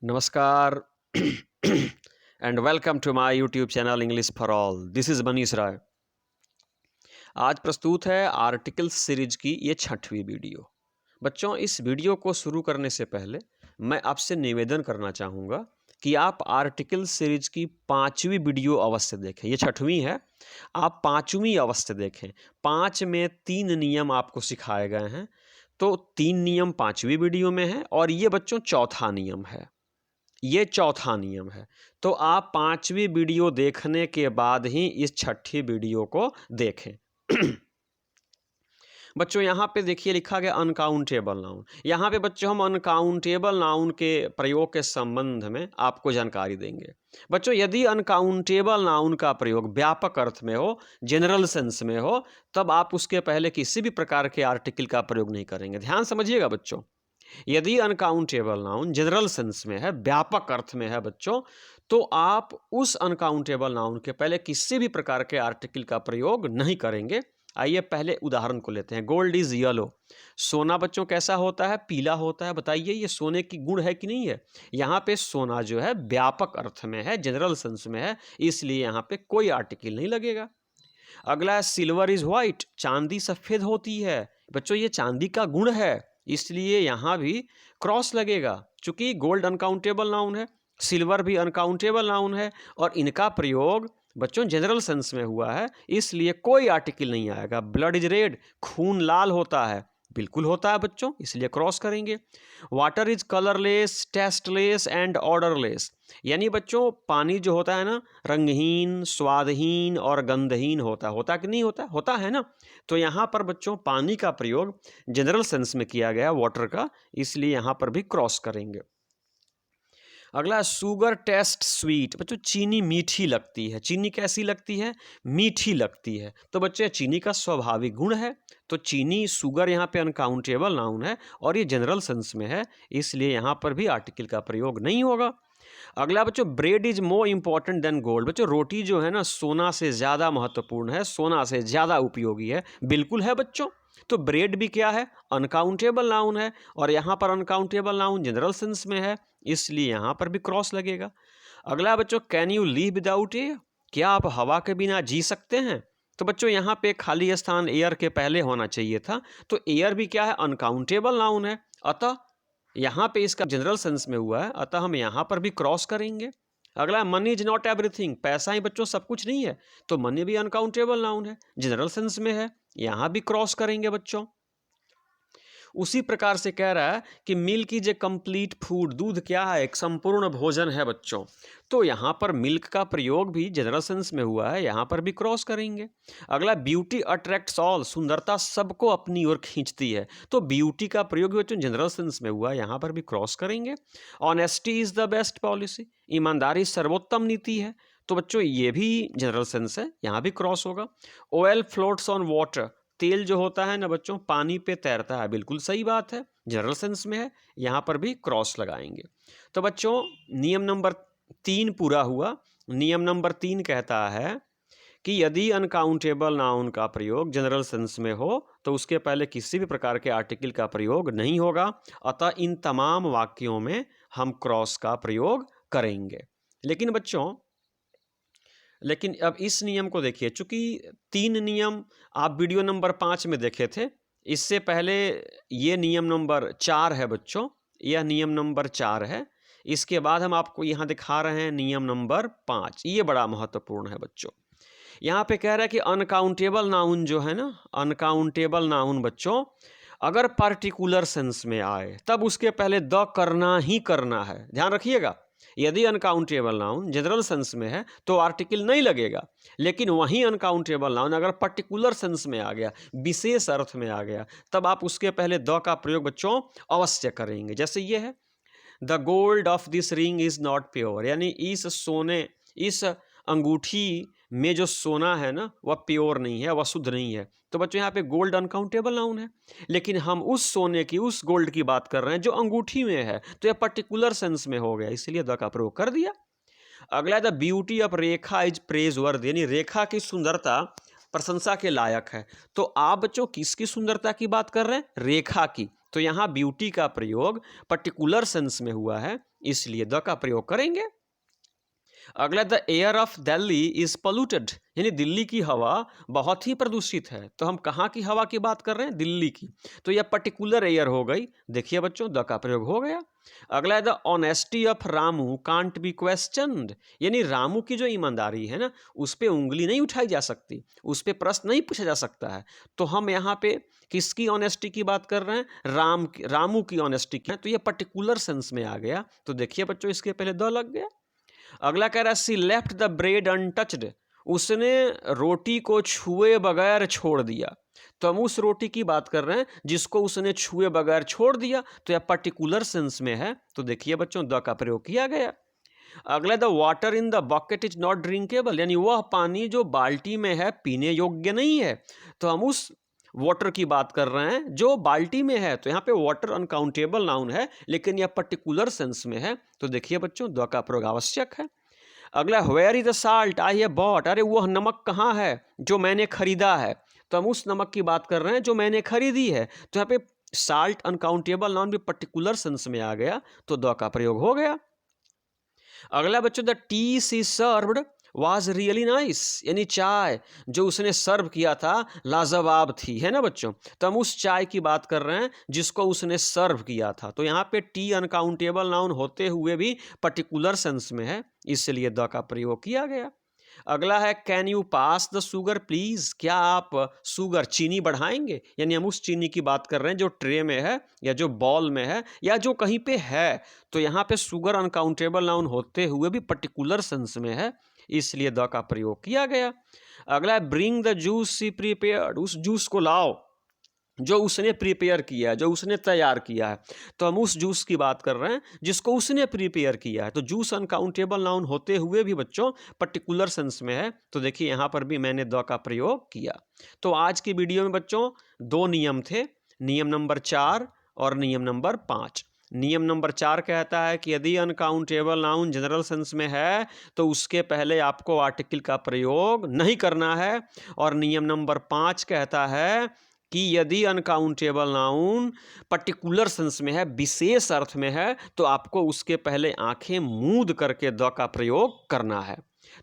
नमस्कार and welcome to my YouTube channel English for all. This is Manish Rai. आज प्रस्तुत है आर्टिकल सीरीज की ये 6वीं वीडियो। बच्चों, इस वीडियो को शुरू करने से पहले मैं आपसे निवेदन करना चाहूँगा कि आप आर्टिकल सीरीज की 5वीं वीडियो अवश्य देखें। ये 6वीं है, आप 5वीं अवश्य देखें। 5 में 3 नियम आपको सिखाए गए हैं, तो 3 नियम 5वीं वीडियो में है और ये बच्चों चौथा नियम है। ये चौथा नियम है, तो आप 5वीं वीडियो देखने के बाद ही इस 6ठी वीडियो को देखें। बच्चों यहाँ पे देखिए लिखा गया अनकाउंटेबल नाउन। यहाँ पे बच्चों हम अनकाउंटेबल नाउन के प्रयोग के संबंध में आपको जानकारी देंगे। बच्चों, यदि अनकाउंटेबल नाउन का प्रयोग व्यापक अर्थ में हो, जनरल सेंस में हो, तब आप उसके पहले किसी भी प्रकार के आर्टिकल का प्रयोग नहीं करेंगे। ध्यान समझिएगा बच्चों, यदि अनकाउंटेबल नाउन जनरल सेंस में है, व्यापक अर्थ में है बच्चों, तो आप उस अनकाउंटेबल नाउन के पहले किसी भी प्रकार के आर्टिकल का प्रयोग नहीं करेंगे। आइए पहले उदाहरण को लेते हैं। Gold is yellow. सोना बच्चों कैसा होता है? पीला होता है। बताइए ये सोने की गुण है कि नहीं है? यहाँ पे सोना जो है व्यापक अर्थ में है, जनरल सेंस में है, इसलिए यहाँ पे कोई आर्टिकल नहीं लगेगा। अगला है सिल्वर इज व्हाइट। चांदी सफेद होती है। बच्चों ये चांदी का गुण है, इसलिए यहाँ भी क्रॉस लगेगा। चूंकि गोल्ड अनकाउंटेबल नाउन है, सिल्वर भी अनकाउंटेबल नाउन है और इनका प्रयोग बच्चों जनरल सेंस में हुआ है, इसलिए कोई आर्टिकल नहीं आएगा। Blood is red. खून लाल होता है। बिल्कुल होता है बच्चों, इसलिए क्रॉस करेंगे। Water is colourless, tasteless and odourless. यानी बच्चों पानी जो होता है ना, रंगहीन, स्वादहीन और गंधहीन होता कि नहीं होता? होता है ना। तो यहाँ पर बच्चों पानी का प्रयोग जनरल सेंस में किया गया, वाटर का, इसलिए यहाँ पर भी क्रॉस करेंगे। अगला शुगर टेस्ट स्वीट। बच्चों चीनी मीठी लगती है। चीनी कैसी लगती है? मीठी लगती है। तो बच्चे चीनी का स्वाभाविक गुण है, तो चीनी शुगर यहाँ पे अनकाउंटेबल नाउन है और ये जनरल सेंस में है, इसलिए यहाँ पर भी आर्टिकल का प्रयोग नहीं होगा। अगला बच्चों bread is more important than gold. बच्चों रोटी जो है ना सोना से ज़्यादा महत्वपूर्ण है, सोना से ज़्यादा उपयोगी है। बिल्कुल है बच्चों। तो ब्रेड भी क्या है? अनकाउंटेबल नाउन है और यहाँ पर अनकाउंटेबल नाउन जनरल सेंस में है, इसलिए यहाँ पर भी क्रॉस लगेगा। अगला बच्चों can you leave without air. क्या आप हवा के बिना जी सकते हैं? तो बच्चों यहाँ पे खाली स्थान एयर के पहले होना चाहिए था, तो एयर भी क्या है? अनकाउंटेबल नाउन है, अतः यहाँ पे इसका जनरल सेंस में हुआ है, अतः हम यहाँ पर भी क्रॉस करेंगे। अगला मनी इज नॉट एवरीथिंग। पैसा ही बच्चों सब कुछ नहीं है, तो मनी भी अनकाउंटेबल नाउन है, जनरल सेंस में है, यहाँ भी क्रॉस करेंगे बच्चों। उसी प्रकार से कह रहा है कि milk is a complete food. दूध क्या है? एक संपूर्ण भोजन है बच्चों, तो यहाँ पर मिल्क का प्रयोग भी जनरल सेंस में हुआ है, यहाँ पर भी क्रॉस करेंगे। अगला ब्यूटी अट्रैक्ट्स ऑल। सुंदरता सबको अपनी ओर खींचती है, तो ब्यूटी का प्रयोग बच्चों जनरल सेंस में हुआ है, यहाँ पर भी क्रॉस करेंगे। Honesty is the best policy. ईमानदारी सर्वोत्तम नीति है, तो बच्चों ये भी जनरल सेंस है, यहाँ भी क्रॉस होगा। Oil floats on water. तेल जो होता है ना बच्चों पानी पे तैरता है। बिल्कुल सही बात है, जनरल सेंस में है, यहाँ पर भी क्रॉस लगाएंगे। तो बच्चों नियम नंबर 3 पूरा हुआ। नियम नंबर 3 कहता है कि यदि अनकाउंटेबल नाउन का प्रयोग जनरल सेंस में हो तो उसके पहले किसी भी प्रकार के आर्टिकल का प्रयोग नहीं होगा, अतः इन तमाम वाक्यों में हम क्रॉस का प्रयोग करेंगे। लेकिन अब इस नियम को देखिए, चूंकि 3 नियम आप वीडियो नंबर 5 में देखे थे, इससे पहले ये नियम नंबर 4 है बच्चों, यह नियम नंबर 4 है। इसके बाद हम आपको यहाँ दिखा रहे हैं नियम नंबर 5। ये बड़ा महत्वपूर्ण है बच्चों। यहाँ पे कह रहा है कि अनकाउंटेबल नाउन जो है ना, अनकाउंटेबल नाउन बच्चों अगर पर्टिकुलर सेंस में आए तब उसके पहले द करना ही करना है। ध्यान रखिएगा, यदि अनकाउंटेबल नाउन जनरल सेंस में है तो आर्टिकल नहीं लगेगा, लेकिन वहीं अनकाउंटेबल नाउन अगर पर्टिकुलर सेंस में आ गया, विशेष अर्थ में आ गया, तब आप उसके पहले द का प्रयोग बच्चों अवश्य करेंगे। जैसे ये है, the gold of this ring is not pure. यानी इस अंगूठी में जो सोना है ना वह प्योर नहीं है, वह शुद्ध नहीं है। तो बच्चों यहाँ पे गोल्ड अनकाउंटेबल नाउन है, लेकिन हम उस सोने की, उस गोल्ड की बात कर रहे हैं जो अंगूठी में है, तो यह पर्टिकुलर सेंस में हो गया, इसलिए द का प्रयोग कर दिया। अगला the beauty of Rekha is praiseworthy. यानी रेखा की सुंदरता प्रशंसा के लायक है। तो आप बच्चों किसकी सुंदरता की बात कर रहे हैं? रेखा की। तो यहाँ ब्यूटी का प्रयोग पर्टिकुलर सेंस में हुआ है, इसलिए द का प्रयोग करेंगे। अगला, the air of Delhi is polluted, यानी दिल्ली की हवा बहुत ही प्रदूषित है। तो हम कहाँ की हवा की बात कर रहे हैं? दिल्ली की। तो यह पर्टिकुलर एयर हो गई। देखिए बच्चों, द का प्रयोग हो गया। अगला है, the honesty of Ramu can't be questioned, यानी रामू की जो ईमानदारी है ना, उस पर उंगली नहीं उठाई जा सकती, उस पर प्रश्न नहीं पूछा जा सकता है। तो हम यहाँ पे किसकी ऑनेस्टी की बात कर रहे हैं? रामू की ऑनेस्टी की। तो ये पर्टिकुलर सेंस में आ गया। तो देखिए बच्चों, इसके पहले द लग गया। अगला कह रहा है, सी लेफ्ट द ब्रेड अनटच्ड, उसने रोटी को छुए बगैर छोड़ दिया। तो हम उस रोटी की बात कर रहे हैं जिसको उसने छुए बगैर छोड़ दिया। तो यह पर्टिकुलर सेंस में है। तो देखिए बच्चों, द का प्रयोग किया गया। अगला, the water in the bucket is not drinkable, यानी वह पानी जो बाल्टी में है पीने योग्य नहीं है। तो हम उस वाटर की बात कर रहे हैं जो बाल्टी में है। तो यहाँ पे वाटर अनकाउंटेबल नाउन है, लेकिन यह पर्टिकुलर सेंस में है। तो देखिए बच्चों, द का प्रयोग आवश्यक है। अगला, where is the salt I have bought, अरे वह नमक कहाँ है जो मैंने खरीदा है। तो हम उस नमक की बात कर रहे हैं जो मैंने खरीदी है। तो यहाँ पे साल्ट अनकाउंटेबल नाउन भी पर्टिकुलर सेंस में आ गया। तो द का प्रयोग हो गया। अगला बच्चों, the tea she served was really nice, यानी चाय जो उसने सर्व किया था लाजवाब थी, है ना बच्चों। तो हम उस चाय की बात कर रहे हैं जिसको उसने सर्व किया था। तो यहाँ पे टी अनकाउंटेबल नाउन होते हुए भी पर्टिकुलर सेंस में है, इसलिए द का प्रयोग किया गया। अगला है, can you pass the sugar please, क्या आप शुगर चीनी बढ़ाएंगे, यानी हम उस चीनी की बात कर रहे हैं जो ट्रे में है या जो बॉल में है या जो कहीं पे है। तो यहाँ पे शुगर अनकाउंटेबल नाउन होते हुए भी पर्टिकुलर सेंस में है, इसलिए द का प्रयोग किया गया। अगला है, bring the juice she prepared, उस जूस को लाओ जो उसने प्रिपेयर किया है, जो उसने तैयार किया है। तो हम उस जूस की बात कर रहे हैं जिसको उसने प्रिपेयर किया है। तो जूस अनकाउंटेबल नाउन होते हुए भी बच्चों पर्टिकुलर सेंस में है। तो देखिए यहाँ पर भी मैंने द का प्रयोग किया। तो आज की वीडियो में बच्चों 2 नियम थे, नियम नंबर 4 और नियम नंबर 5। नियम नंबर 4 कहता है कि यदि अनकाउंटेबल नाउन जनरल सेंस में है तो उसके पहले आपको आर्टिकल का प्रयोग नहीं करना है। और नियम नंबर 5 कहता है कि यदि अनकाउंटेबल नाउन पर्टिकुलर सेंस में है, विशेष अर्थ में है, तो आपको उसके पहले आंखें मूंद करके द का प्रयोग करना है।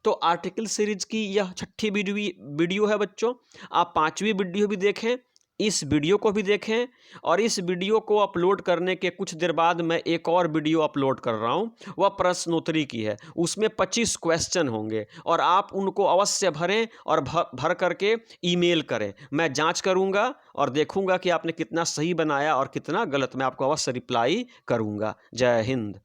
तो आर्टिकल सीरीज की यह 6ठी वीडियो है बच्चों। आप 5वीं वीडियो भी देखें, इस वीडियो को भी देखें, और इस वीडियो को अपलोड करने के कुछ देर बाद मैं एक और वीडियो अपलोड कर रहा हूं, वह प्रश्नोत्तरी की है। उसमें 25 क्वेश्चन होंगे और आप उनको अवश्य भरें और भर करके ईमेल करें। मैं जांच करूंगा और देखूंगा कि आपने कितना सही बनाया और कितना गलत। मैं आपको अवश्य रिप्लाई करूंगा। जय हिंद।